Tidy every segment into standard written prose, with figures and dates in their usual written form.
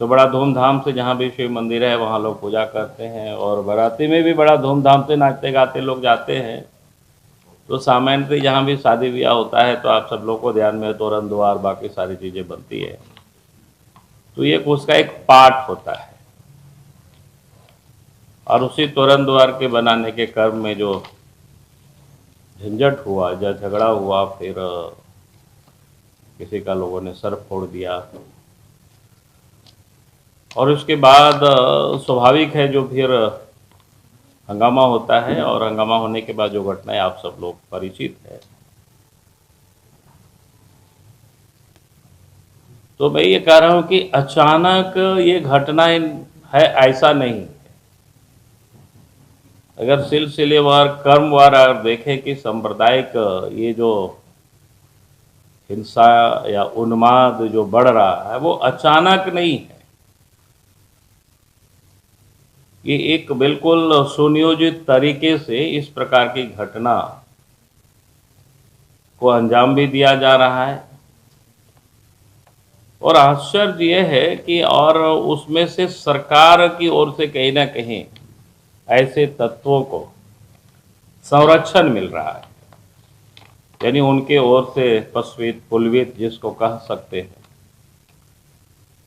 तो बड़ा धूमधाम से जहाँ भी शिव मंदिर है वहाँ लोग पूजा करते हैं, और बाराती में भी बड़ा धूमधाम से नाचते गाते लोग जाते हैं। तो सामान्यतः जहाँ भी शादी ब्याह होता है तो आप सब लोग को ध्यान में तोरण द्वार बाकी सारी चीज़ें बनती है, तो ये उसका एक पार्ट होता है। और उसी तोरण द्वार के बनाने के क्रम में जो झंझट हुआ या झगड़ा हुआ, फिर किसी का लोगों ने सर फोड़ दिया, और उसके बाद स्वाभाविक है जो फिर हंगामा होता है, और हंगामा होने के बाद जो घटनाएं आप सब लोग परिचित है। तो मैं ये कह रहा हूं कि अचानक ये घटनाएं है ऐसा नहीं। अगर सिलसिलेवार क्रमवार अगर देखें कि सांप्रदायिक ये जो हिंसा या उन्माद जो बढ़ रहा है वो अचानक नहीं है, ये एक बिल्कुल सुनियोजित तरीके से इस प्रकार की घटना को अंजाम भी दिया जा रहा है। और आश्चर्य यह है कि और उसमें से सरकार की ओर से कहीं ना कहीं ऐसे तत्वों को संरक्षण मिल रहा है, यानी उनके ओर से पश्वित पुलवित जिसको कह सकते हैं।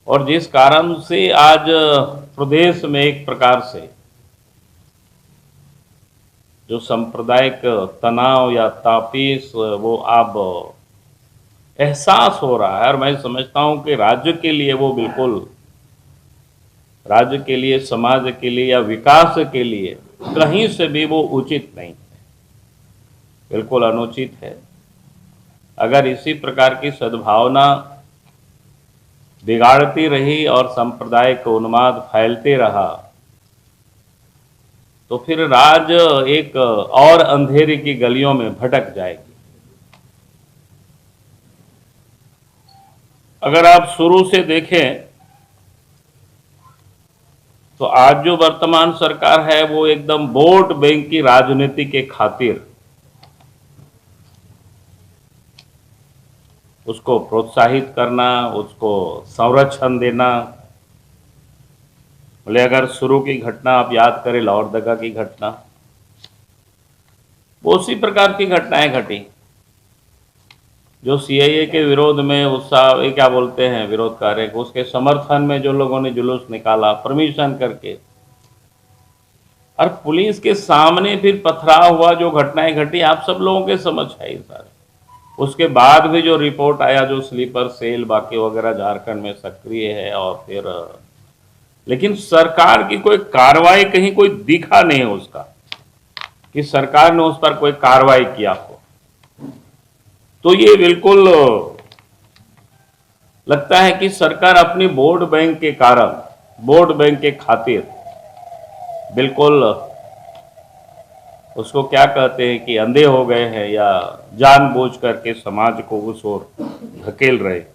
और जिस कारण से आज प्रदेश में एक प्रकार से जो सांप्रदायिक तनाव या तापीस वो अब एहसास हो रहा है, और मैं समझता हूं कि राज्य के लिए वो बिल्कुल, राज्य के लिए, समाज के लिए या विकास के लिए कहीं से भी वो उचित नहीं है, बिल्कुल अनुचित है। अगर इसी प्रकार की सद्भावना बिगाड़ती रही और सांप्रदायिक उन्माद फैलते रहा तो फिर राज्य एक और अंधेरे की गलियों में भटक जाएगी। अगर आप शुरू से देखें तो आज जो वर्तमान सरकार है वो एकदम वोट बैंक की राजनीति के खातिर उसको प्रोत्साहित करना, उसको संरक्षण देना। बोले अगर शुरू की घटना आप याद करें, लोहरदगा की घटना, वो उसी प्रकार की घटनाएं घटी जो सीएए के विरोध में उत्साह क्या बोलते हैं विरोध कार्य, उसके समर्थन में जो लोगों ने जुलूस निकाला परमिशन करके, और पुलिस के सामने फिर पथराव हुआ, जो घटनाएं घटी आप सब लोगों के समझ है सारे। उसके बाद भी जो रिपोर्ट आया, जो स्लीपर सेल बाकी वगैरह झारखंड में सक्रिय है, और फिर लेकिन सरकार की कोई कार्रवाई कहीं कोई दिखा नहीं है उसका, कि सरकार ने उस पर कोई कार्रवाई किया हो। तो ये बिल्कुल लगता है कि सरकार अपनी वोट बैंक के कारण, वोट बैंक के खातिर बिल्कुल उसको क्या कहते हैं कि अंधे हो गए हैं, या जानबूझ करके समाज को उस ओर धकेल रहे हैं।